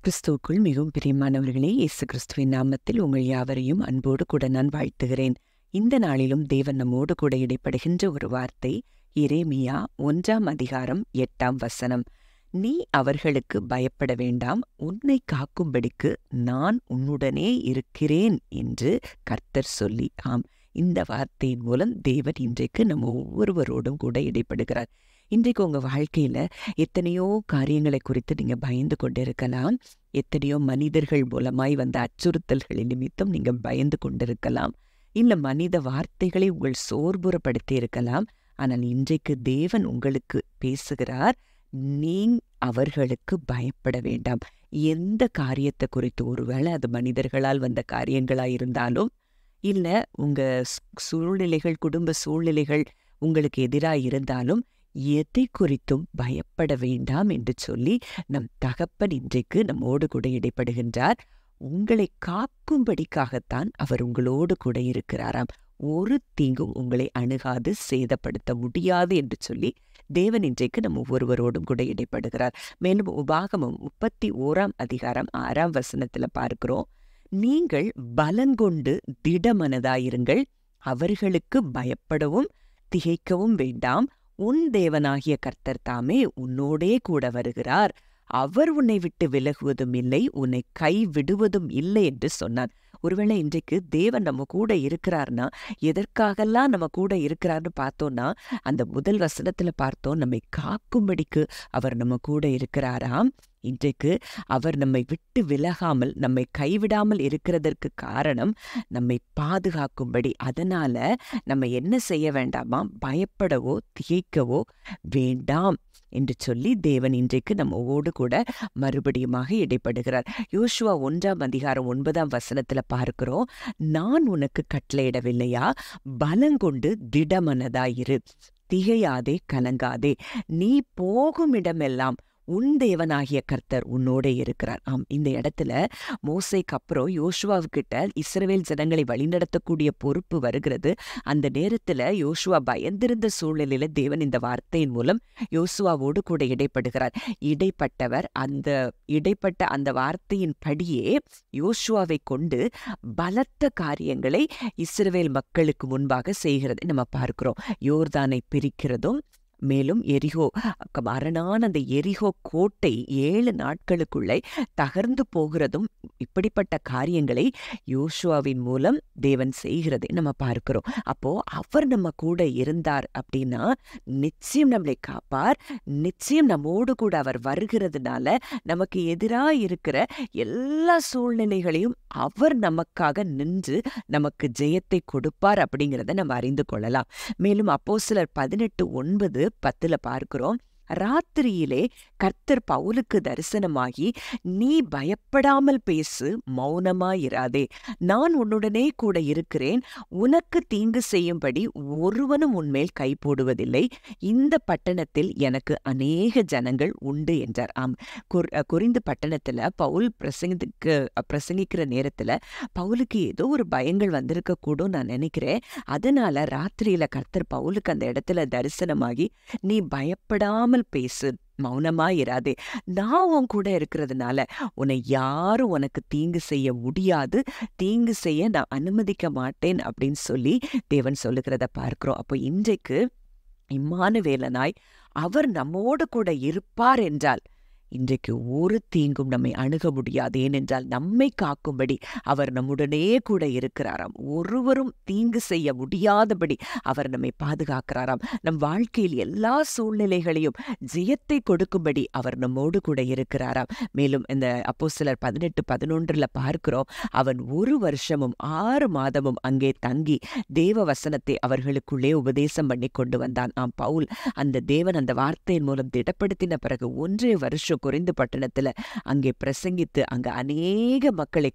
கிறிஸ்துவுக்குள் மிகவும் பிரியமானவர்களே, இயேசு கிறிஸ்துவின் நாமத்தில் உங்கள் யாவரையும் அன்போடு கூட நான் வாழ்த்துகிறேன். இந்த நாளிலும் தேவன் நம்மோடு கூட இடைப்படுகின்ற ஒரு வார்த்தை எரேமியா 1 நீ அவர்களுக்கு பயப்பட வேண்டாம், உன்னை காக்கும்படிக்கு நான் உன்னுடனே இருக்கிறேன் என்று கர்த்தர் சொல்லி. ஆம், இந்த வார்த்தையின் மூலம் தேவன் இன்றைக்கு நம்ம ஒவ்வொருவரோடும் கூட இடைப்படுகிறார். இன்றைக்கு உங்கள் வாழ்க்கையில் எத்தனையோ காரியங்களை குறித்து நீங்கள் பயந்து கொண்டிருக்கலாம். எத்தனையோ மனிதர்கள் மூலமாய் வந்த அச்சுறுத்தல்களின் நிமித்தம் நீங்கள் பயந்து கொண்டிருக்கலாம். இல்லை, மனித வார்த்தைகளை உங்கள் சோர்வுறப்படுத்தி இருக்கலாம். ஆனால் இன்றைக்கு தேவன் உங்களுக்கு பேசுகிறார், நீ அவர்களுக்கு பயப்பட வேண்டாம். எந்த காரியத்தை குறித்து, ஒருவேளை அது மனிதர்களால் வந்த காரியங்களாயிருந்தாலும், இல்லை உங்கள் சூழ்நிலைகள், குடும்ப சூழ்நிலைகள் உங்களுக்கு எதிராக இருந்தாலும், எதை குறித்தும் பயப்பட வேண்டாம் என்று சொல்லி நம் தகப்பன் இன்றைக்கு நம்மோடு கூட இடைப்படுகின்றார். உங்களை காக்கும்படிக்காகத்தான் அவர் உங்களோடு கூட இருக்கிறாராம். ஒரு தீங்கும் உங்களை அணுகாது, சேதப்படுத்த முடியாது என்று சொல்லி தேவன் இன்றைக்கு நம் ஒவ்வொருவரோடும் கூட இடைப்படுகிறார். மேலும் உபாகமம் 31 பார்க்கிறோம், நீங்கள் பலங்கொண்டு திடமனதாயிருங்கள், அவர்களுக்கு பயப்படவும் திகைக்கவும் வேண்டாம், உன் தேவனாகிய கர்த்தர் தாமே உன்னோடே கூட வருகிறார், அவர் உன்னை விட்டு விலகுவதும் இல்லை, உன்னை கைவிடுவதும் இல்லை என்று சொன்னார். ஒருவேளை இன்றைக்கு தேவன் நம்ம கூட இருக்கிறார்னா, எதற்காகலாம் நம்ம கூட இருக்கிறார்னு பார்த்தோம்னா, அந்த முதல் வசனத்துல பார்த்தோம், நம்மை காக்கும்படிக்கு அவர் நம்ம கூட இருக்கிறாராம். இன்றைக்கு அவர் நம்மை விட்டு விலகாமல், நம்மை கைவிடாமல் இருக்கிறதற்கு காரணம் நம்மை பாதுகாக்கும்படி. அதனால நம்ம என்ன செய்ய வேண்டாமா, பயப்படவோ திகைக்கவோ வேண்டாம் என்று சொல்லி தேவன் இன்றைக்கு நம்மோடு கூட மறுபடியுமாக இடைப்படுகிறார். யோசுவா 1 பார்க்கிறோம், நான் உனக்கு கட்டளையிடவில்லையா, பலங்கொண்டு திடமனதாயிரு, திகையாதே கலங்காதே, நீ போகும் இடமெல்லாம் உன் தேவனாகிய கர்த்தர் உன்னோட இருக்கிறார். ஆம், இந்த இடத்துல மோசேக்கு அப்புறம் யோசுவாவுக்கிட்ட இஸ்ரவேல் ஜனங்களை வழிநடத்தக்கூடிய பொறுப்பு வருகிறது. அந்த நேரத்துல யோசுவா பயந்திருந்த சூழ்நிலையில தேவன் இந்த வார்த்தையின் மூலம் யோசுவாவோடு கூட இடைப்படுகிறார். இடைப்பட்ட அந்த வார்த்தையின் படியே யோசுவாவை கொண்டு பலத்த காரியங்களை இஸ்ரவேல் மக்களுக்கு முன்பாக செய்கிறதை நம்ம பார்க்கிறோம். யோர்தானை பிரிக்கிறதும், மேலும் எரிகோ, அரணான அந்த எரிகோ கோட்டை 7 நாட்களுக்குள்ளே தகர்ந்து போகிறதும், இப்படிப்பட்ட காரியங்களை யோசுவாவின் மூலம் தேவன் செய்கிறதை நம்ம பார்க்கிறோம். அப்போ அவர் நம்ம கூட இருந்தார் அப்படின்னா நிச்சயம் நம்மளை காப்பார். நிச்சயம் நம்மோடு கூட அவர் வருகிறதுனால நமக்கு எதிராக இருக்கிற எல்லா சூழ்நிலைகளையும் அவர் நமக்காக நின்று நமக்கு ஜெயத்தை கொடுப்பார் அப்படிங்கிறத நம்ம அறிந்து கொள்ளலாம். மேலும் அப்போஸ்தலர் 18:9-10 பார்க்கிறோம், ராத்திரியிலே கர்த்தர் பவுலுக்கு தரிசனமாகி, நீ பயப்படாமல் பேசு, மௌனமாயிராதே, நான் உன்னுடனே கூட இருக்கிறேன், உனக்கு தீங்கு செய்யும்படி ஒருவனும் உன்மேல் கை போடுவதில்லை, இந்த பட்டணத்தில் எனக்கு அநேக ஜனங்கள் உண்டு என்றார். ஆம், கொரிந்து பட்டணத்துல பவுல் பிரசங்கிக்கிற நேரத்துல பவுலுக்கு ஏதோ ஒரு பயங்கள் வந்திருக்க கூடும் நான் நினைக்கிறேன். அதனால ராத்திரியில கர்த்தர் பவுலுக்கு அந்த இடத்துல தரிசனமாகி, நீ பயப்படாமல் பேசு, மௌனமாயிராதே, நான் உன் கூட இருக்கிறதுனால உன்னை யாரும் உனக்கு தீங்கு செய்ய முடியாது, தீங்கு செய்ய நான் அனுமதிக்க மாட்டேன் அப்படின்னு சொல்லி தேவன் சொல்லுகிறத பார்க்கிறோம். அப்போ இன்றைக்கு இம்மானுவேலனாய் அவர் நம்மோடு கூட இருப்பார் என்றால் இன்றைக்கு ஒரு தீங்கும் நம்மை அணுக முடியாது. ஏனென்றால் நம்மை காக்கும்படி அவர் நம்முடனே கூட இருக்கிறாராம். ஒருவரும் தீங்கு செய்ய முடியாதபடி அவர் நம்மை பாதுகாக்கிறாராம். நம் வாழ்க்கையில் எல்லா சூழ்நிலைகளையும் ஜெயத்தை கொடுக்கும்படி அவர் நம்மோடு கூட இருக்கிறாராம். மேலும் இந்த அப்போஸ்தலர் 18:11 பார்க்கிறோம், அவன் 1 வருஷமும் 6 மாதமும் அங்கே தங்கி தேவ வசனத்தை அவர்களுக்குள்ளே உபதேசம் பண்ணி கொண்டு வந்தான். ஆம், பவுல் அந்த தேவன் அந்த வார்த்தையின் மூலம் திடப்படுத்தின பிறகு 1 வருஷம் கொரிந்து பட்டணத்துல அங்கே பிரசங்கித்து அங்க அநேக மக்களை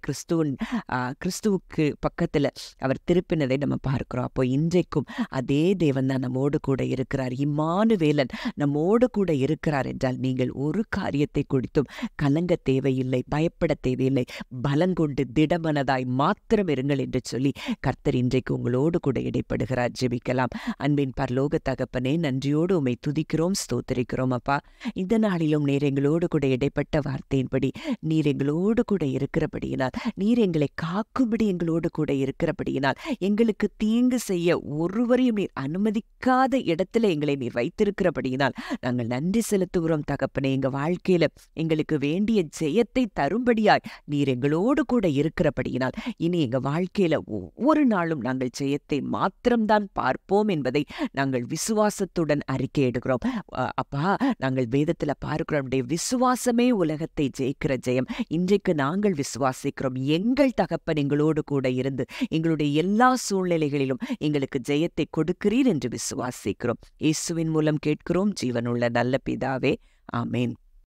கிறிஸ்துவுக்கு பக்கத்துல அவர் திருப்பினதை நம்ம பார்க்கிறோம். அப்போ இன்றைக்கும் அதே தேவன் தான் நம்மோடு கூட இருக்கிறார். இம்மானுவேலன் நம்மோடு கூட இருக்கிறார் என்றால் நீங்கள் ஒரு காரியத்தை குறித்தும் கலங்க தேவையில்லை, பயப்பட தேவையில்லை, பலங்கொண்டு திடமனதாய் மாத்திரம் இருங்கள் என்று சொல்லி கர்த்தர் இன்றைக்கு உங்களோடு கூட இடைப்படுகிறார். ஜெபிக்கலாம். அன்பின் பரலோக தகப்பனே, நன்றியோடு உம்மை துதிக்கிறோம், ஸ்தோத்திரிக்கிறோம். அப்பா, இந்த நாளிலும் நேர் எங்களோடு எங்களோடு கூட இடைப்பட்ட வார்த்தையின்படி நீர் எங்களோடு கூட இருக்கிறபடியினால், நீர் எங்களை காக்கும்படி எங்களோடு கூட இருக்கிறபடியினால், எங்களுக்கு தீங்கு செய்ய ஒருவரையும் நீர் அனுமதிக்காத இடத்துல எங்களை நீர் வைத்திருக்கிறபடியினால் நாங்கள் நன்றி செலுத்துகிறோம் தகப்பனே. எங்க வாழ்க்கையில எங்களுக்கு வேண்டிய ஜெயத்தை தரும்படியாய் நீர் எங்களோடு கூட இருக்கிறபடியினால் இனி எங்க வாழ்க்கையில ஒவ்வொரு நாளும் நாங்கள் ஜெயத்தை மாத்திரம்தான் பார்ப்போம் என்பதை நாங்கள் விசுவாசத்துடன் அறிக்கையிடுகிறோம். அப்பா, நாங்கள் வேதத்துல பார்க்கிறோம், நம்முடைய விசுவாசமே உலகத்தை ஜெயிக்கிற ஜெயம். இன்றைக்கு நாங்கள் விசுவாசிக்கிறோம், எங்கள் தகப்பன் எங்களோடு கூட இருந்து எங்களுடைய எல்லா சூழ்நிலைகளிலும் எங்களுக்கு ஜெயத்தை கொடுக்கிறீர் என்று விசுவாசிக்கிறோம். இயேசுவின் மூலம் கேட்கிறோம் ஜீவனுள்ள நல்ல பிதாவே, ஆமேன்.